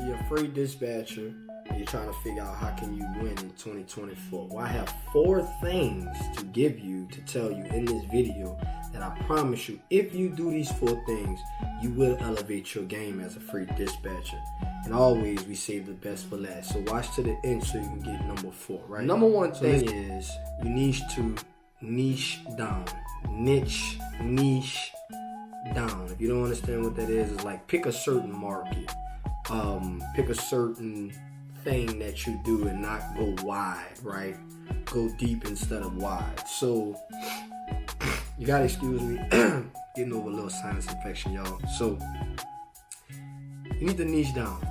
you're a free dispatcher and you're trying to figure out how can you win in 2024. Well, I have 4 things to give you, to tell you in this video, that I promise you, if you do these 4 things, you will elevate your game as a free dispatcher. And always, we save the best for last. So watch to the end so you can get number 4, right? Number 1 thing is you need to niche down. Niche down. If you don't understand what that is, it's like pick a certain market. Pick a certain thing that you do and not go wide, right? Go deep instead of wide. So you gotta excuse me, getting over a little sinus infection, y'all. So you need to niche down.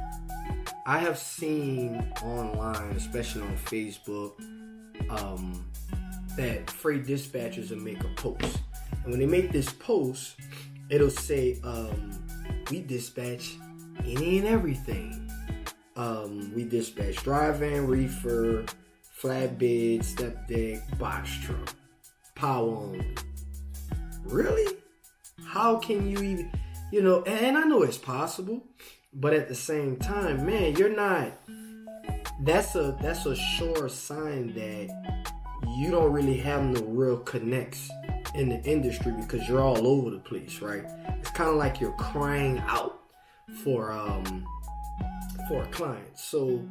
I have seen online, especially on Facebook, that freight dispatchers will make a post. And when they make this post, it'll say, we dispatch any and everything. We dispatch dry van, reefer, flatbed, step deck, box truck, power only. Really? How can you even, and I know it's possible, but at the same time, man, you're not, that's a sure sign that you don't really have no real connects in the industry because you're all over the place, right? It's kind of like you're crying out for a client. So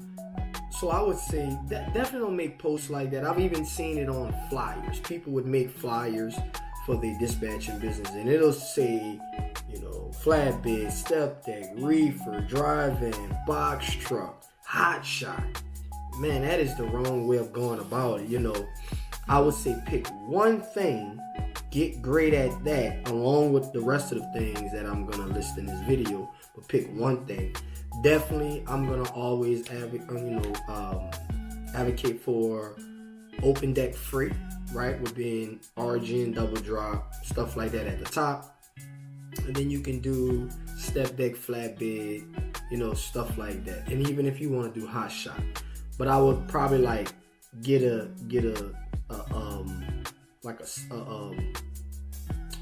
I would say that definitely don't make posts like that. I've even seen it on flyers. People would make flyers for their dispatching business, and it'll say, flatbed, step deck, reefer, dry van, box truck, hot shot. Man, that is the wrong way of going about it. I would say pick one thing, get great at that, along with the rest of the things that I'm gonna list in this video. But pick one thing. Definitely, I'm gonna always advocate for open deck freight, right? With being origin, double drop, stuff like that at the top. And then you can do step deck, flatbed, stuff like that. And even if you want to do hot shot, but I would probably get a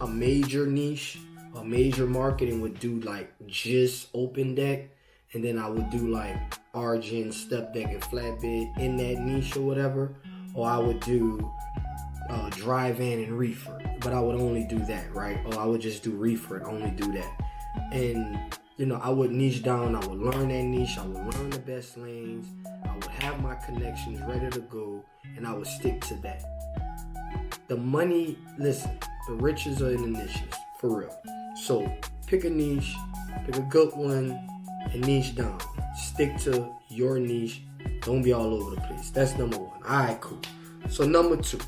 major niche, a major market, and would do just open deck, and then I would do origin, step deck, and flatbed in that niche or whatever. Or I would do dry van and reefer, but I would only do that, right? Or I would just do reefer and only do that. And I would niche down. I would learn that niche. I would learn the best lanes. I would have my connections ready to go, and I would stick to that. The money, listen, the riches are in the niches, for real. So pick a niche, pick a good one, and niche down. Stick to your niche. Don't be all over the place. That's number 1. All right, cool. So number 2,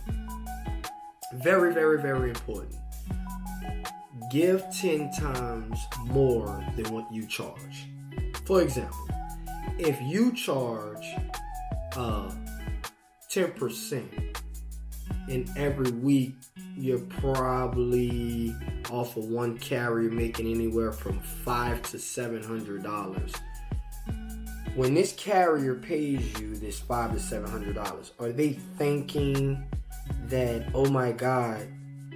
very, very, very important. Give 10 times more than what you charge. For example, if you charge 10%, and every week you're probably off of one carrier making anywhere from $500 to $700. When this carrier pays you this $500 to $700, are they thinking that, oh my God,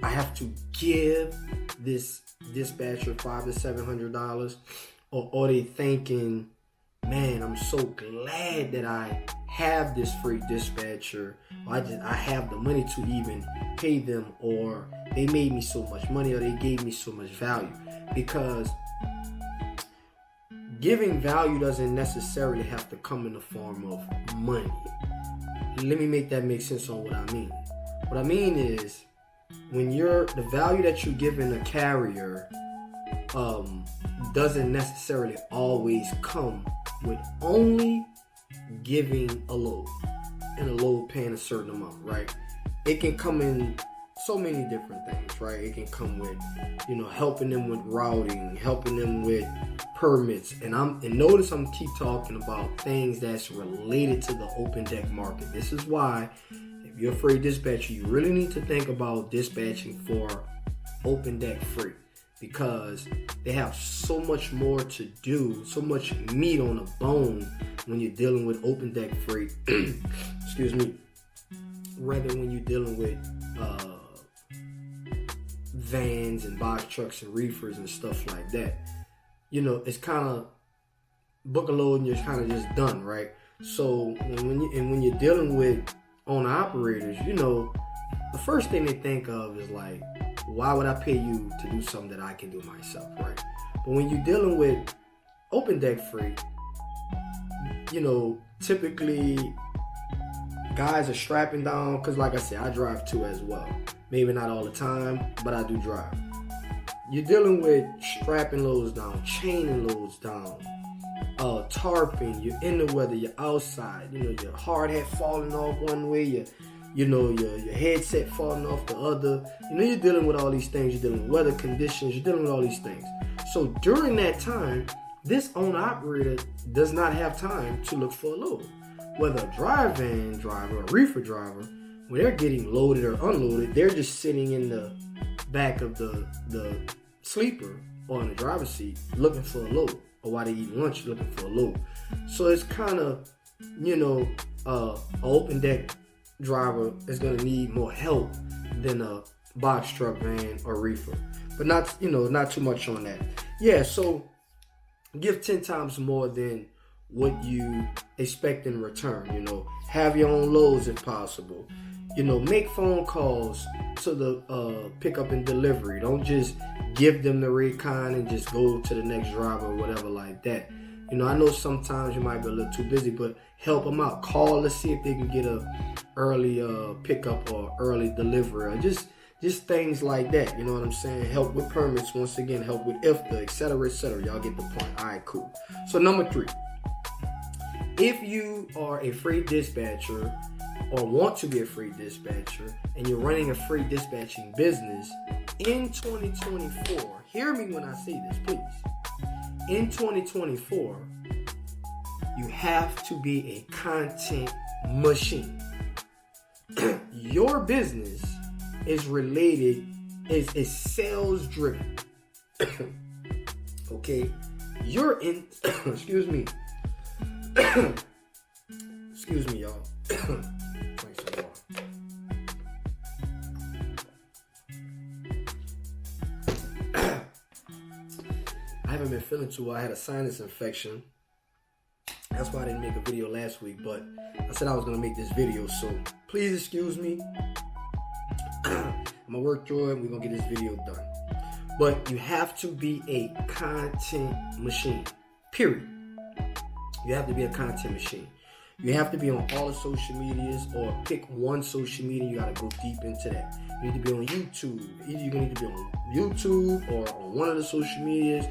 I have to give this dispatcher $500 to $700? Or are they thinking, man, I'm so glad that I have this free dispatcher, or I have the money to even pay them, or they made me so much money, or they gave me so much value? Because giving value doesn't necessarily have to come in the form of money. Let me make that make sense on what I mean. What I mean is, when the value that you give in a carrier doesn't necessarily always come with only giving a load, and a load paying a certain amount, right? It can come in so many different things, right? It can come with, helping them with routing, helping them with permits, and notice I'm keep talking about things that's related to the open deck market. This is why, if you're a freight dispatcher, you really need to think about dispatching for open deck freight, because they have so much more to do, so much meat on the bone when you're dealing with open deck freight. Excuse me. Rather when you're dealing with vans and box trucks and reefers and stuff like that. It's kind of book a load and you're kind of just done, right? So when you're dealing with owner operators, the first thing they think of is like, why would I pay you to do something that I can do myself, right? But when you're dealing with open deck freight, typically guys are strapping down, because like I said, I drive too as well. Maybe not all the time, but I do drive. You're dealing with strapping loads down, chaining loads down, tarping, you're in the weather, you're outside, your hard hat falling off one way, your headset falling off the other. You're dealing with all these things, you're dealing with weather conditions, you're dealing with all these things. So during that time, this owner operator does not have time to look for a load. Whether a dry van driver or reefer driver, when they're getting loaded or unloaded, they're just sitting in the back of the sleeper or in the driver's seat looking for a load, or while they eat lunch looking for a load. So it's kind of, an open deck driver is going to need more help than a box truck, van, or reefer. But not too much on that. Yeah, so give 10 times more than what you expect in return. Have your own loads if possible. Make phone calls to the pickup and delivery. Don't just give them the recon and just go to the next driver or whatever like that. I know sometimes you might be a little too busy, but help them out. Call to see if they can get a early pickup or early delivery, or just things like that. You know what I'm saying? Help with permits, once again, help with IFTA, etc., etc. Y'all get the point. All right, cool. So number 3, if you are a freight dispatcher or want to be a freight dispatcher and you're running a freight dispatching business in 2024, hear me when I say this, please. In 2024, you have to be a content machine. Your business is sales driven. Okay? You're in, excuse me, y'all. Drink some water. I haven't been feeling too well. I had a sinus infection. That's why I didn't make a video last week, but I said I was going to make this video, so please excuse me. I'm going to work through it and we're going to get this video done. But you have to be a content machine, period. You have to be a content machine. You have to be on all the social medias, or pick one social media. You got to go deep into that. You need to be on YouTube. Either you're going to need to be on YouTube or on one of the social medias.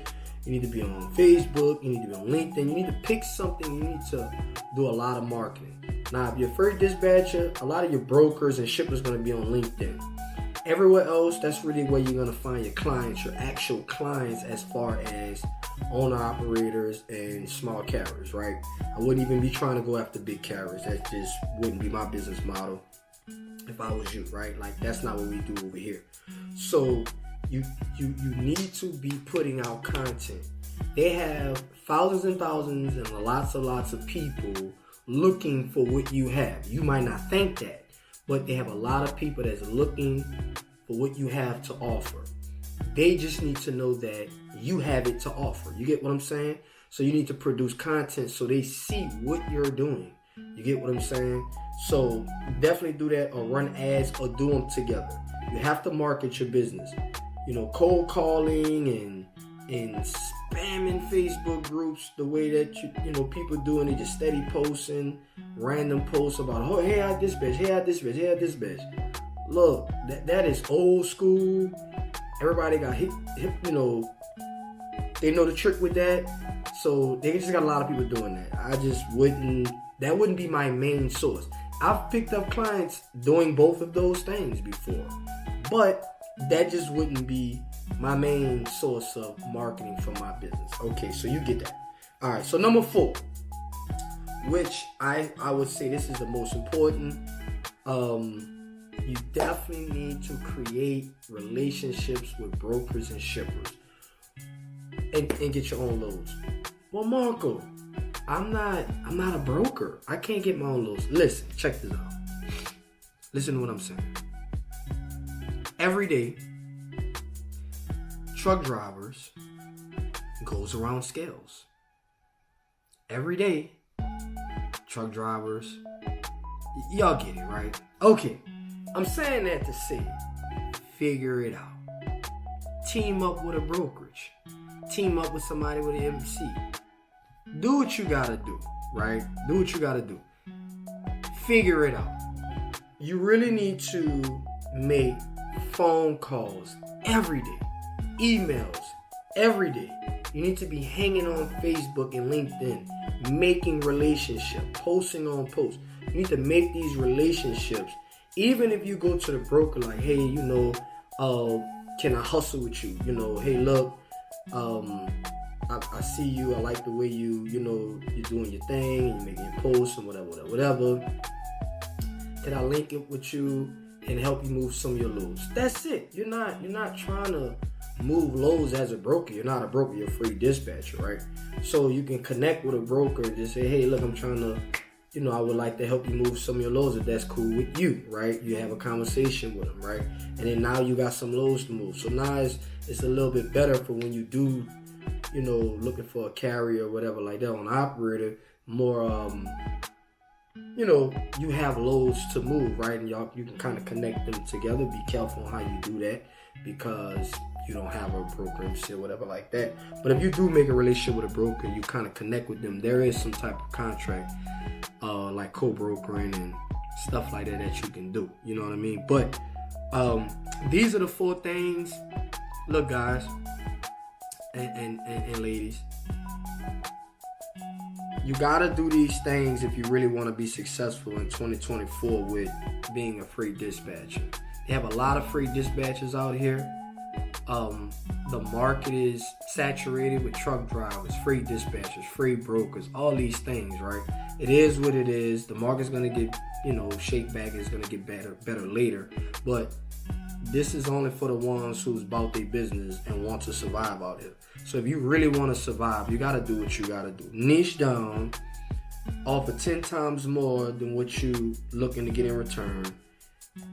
You need to be on Facebook. You need to be on LinkedIn. You need to pick something. You need to do a lot of marketing. Now, if you're a freight dispatcher, a lot of your brokers and shippers are going to be on LinkedIn. Everywhere else, that's really where you're going to find your clients, your actual clients, as far as owner-operators and small carriers, right? I wouldn't even be trying to go after big carriers. That just wouldn't be my business model if I was you, right? Like, that's not what we do over here. So you need to be putting out content. They have thousands and thousands and lots of people looking for what you have. You might not think that, but they have a lot of people that's looking for what you have to offer. They just need to know that you have it to offer. You get what I'm saying? So you need to produce content so they see what you're doing. You get what I'm saying? So definitely do that, or run ads, or do them together. You have to market your business. Cold calling and spamming Facebook groups the way that people do, and they just steady posting random posts about, oh, hey, I dispatch, hey, I dispatch, hey, I dispatch. Look, that is old school. Everybody got hip, they know the trick with that. So they just got a lot of people doing that. That wouldn't be my main source. I've picked up clients doing both of those things before, but that just wouldn't be my main source of marketing for my business. Okay, so you get that. All right, so number 4, which I would say this is the most important. You definitely need to create relationships with brokers and shippers, and get your own loads. Well, Marco, I'm not a broker. I can't get my own loads. Listen, check this out. Listen to what I'm saying. Every day, truck drivers goes around scales. every day. Truck drivers. Y'all get it, right? Okay. I'm saying that to say, figure it out. Team up with a brokerage. Team up with somebody with an MC. Do what you gotta do, right? Do what you gotta do. Figure it out. You really need to make phone calls every day, emails every day. You need to be hanging on Facebook and LinkedIn, making relationships, posting on posts. You need to make these relationships. Even if you go to the broker like, hey, can I hustle with you? Hey, look, I see you. I like the way you're doing your thing, you're making your posts and whatever. Can I link it with you and help you move some of your loads? That's it. You're not trying to move loads as a broker. You're not a broker. You're a free dispatcher, right? So you can connect with a broker and just say, hey, look, I'm trying to, I would like to help you move some of your loads if that's cool with you, right? You have a conversation with them, right? And then now you got some loads to move. So now it's a little bit better for when you do, looking for a carrier or whatever like that on an operator, more, you have loads to move, right? And you can kind of connect them together. Be careful on how you do that because you don't have a broker and shit, whatever like that. But if you do make a relationship with a broker, you kind of connect with them. There is some type of contract, like co-brokering and stuff like that you can do. You know what I mean? But these are the 4 things. Look, guys and ladies, you gotta do these things if you really want to be successful in 2024 with being a free dispatcher. They have a lot of free dispatchers out here. The market is saturated with truck drivers, free dispatchers, free brokers, all these things, right? It is what it is. The market's gonna get, shake back. It's gonna get better later. But this is only for the ones who's about their business and want to survive out here. So if you really want to survive, you gotta do what you gotta do. Niche down, offer 10 times more than what you looking to get in return.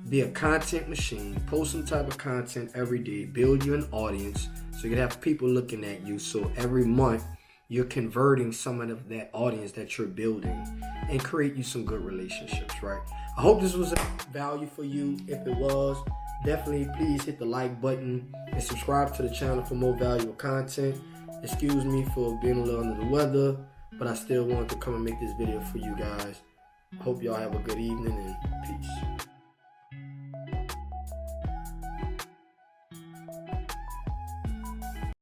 Be a content machine. Post some type of content every day. Build you an audience so you can have people looking at you. So every month you're converting some of that audience that you're building and create you some good relationships, right? I hope this was a value for you. If it was, definitely please hit the like button and subscribe to the channel for more valuable content. Excuse me for being a little under the weather, but I still wanted to come and make this video for you guys. Hope y'all have a good evening and peace.